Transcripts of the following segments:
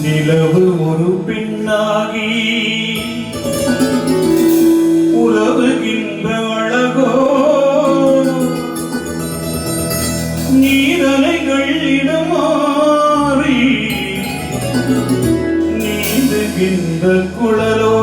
நிலவு ஒரு பெண்ணாகி உலவுகின்ற அழகோ நீரலைகள் இடமாறி நீந்துகின்ற குழலோ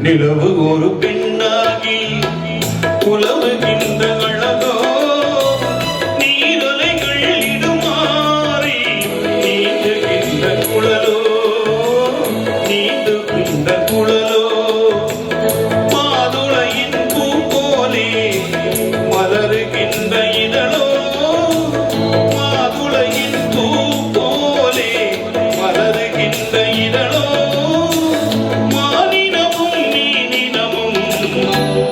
நிலவு ஒரு பெண்ணாகி உலவுகின்ற அழகோ நீரலைகள் இடமாறி நீந்துகின்ற குழலோ நீந்துகின்ற குழலோ மாதுளையின் பூ போலே மலருகின்ற இதழோ மாதுளையின் பூ போலே மலருகின்ற இதழோ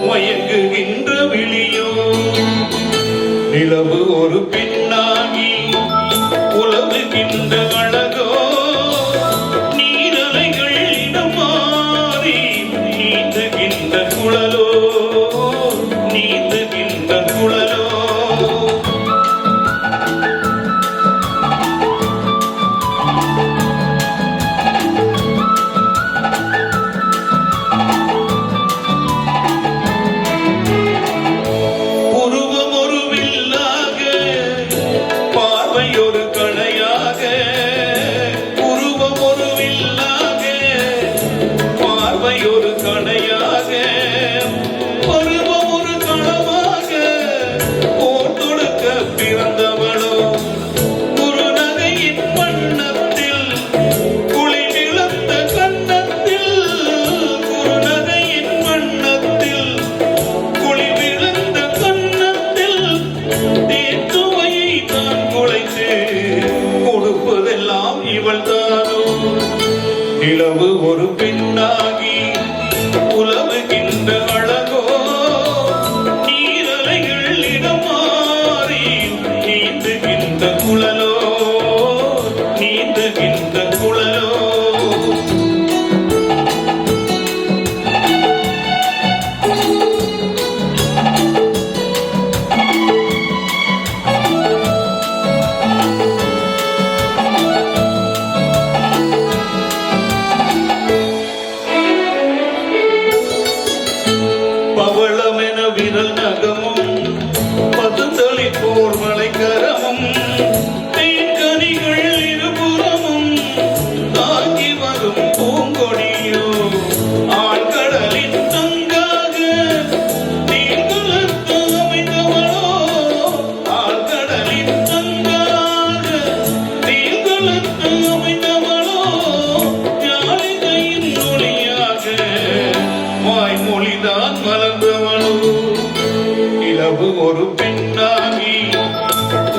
மயங்குகின்ற விழியோ நிலவு ஒரு பெண்ணாகி உலவுகின்ற அழகோ நீரலைகள் இடமாறி நீந்துகின்ற குழலோ நீந்துகின்ற குழலோ ஒரு கணையாக பருவம் ஒரு களமாக போட்டொடுக்க பிறந்தவளோ குறுநகையின் வண்ணத்தில் குளிர்ந்த கன்னத்தில் குறுநகையின் வண்ணத்தில் குளிர்ந்த கன்னத்தில் தேற்றுவையை தான் குலைத்து கொடுப்பதெல்லாம் இவள் தானோ நிலவு ஒரு பெண்ணாகி உலவுகின்ற அழகோ நீரலைகள் இடமாறி நீந்துகின்ற குழலோ நீந்துகின்ற குழலோ பவளமென விரல் நகமும் பதுந்தளி போர் மலைக்கரமும் தேன்கனிகள் இருபுறமும் தாங்கி வரும் பூங்கொடியோ ஆழ்கடலின் தங்காக நீர்குலத்து அமைந்தவளோ ஆழ்கடலின் தங்காக நீர்குலத்து அமைந்தவளோ யாழிகையின் ஒளியாக வாய்மொழிதான் மலர்ந்தவளோ நிலவு ஒரு பெண்ணாகி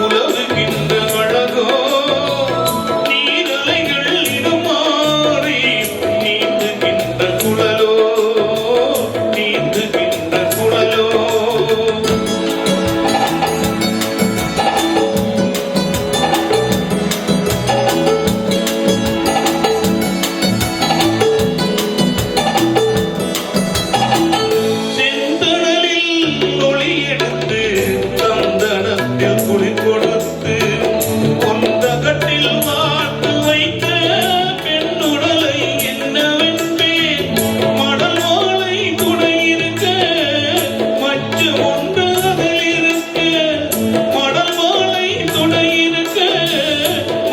உலவுகின்ற அழகோ நீரலைகள் இடமாறி நீந்துகின்ற குழலோ நீந்துகின்ற குழலோ கொடுத்து கொண்டகட்டில் மாட்டு வைத்த பெண்ணுடலை என்னவென்பேன் மடல் மாலை துணை இருக்க மச்சு ஒன்று அதில் இருக்க மடல் மாலை துணை இருக்க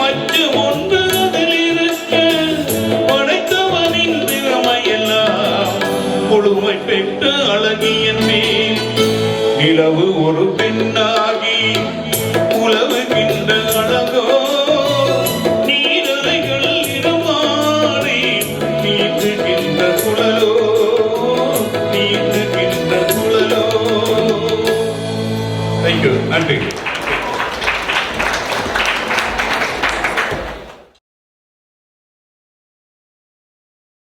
மச்சு ஒன்று அதில் இருக்க படைத்தவனின் திறமையெல்லாம் முழுமை பெற்ற அழகியன் மேல் நிலவு ஒரு பெண்ணாகி உலவுகின்ற அழகோ நீரலைகள் இடமாறி நீந்துகின்ற குழலோ நீந்துகின்ற குழலோ. தேங்க்யூ, நன்றி.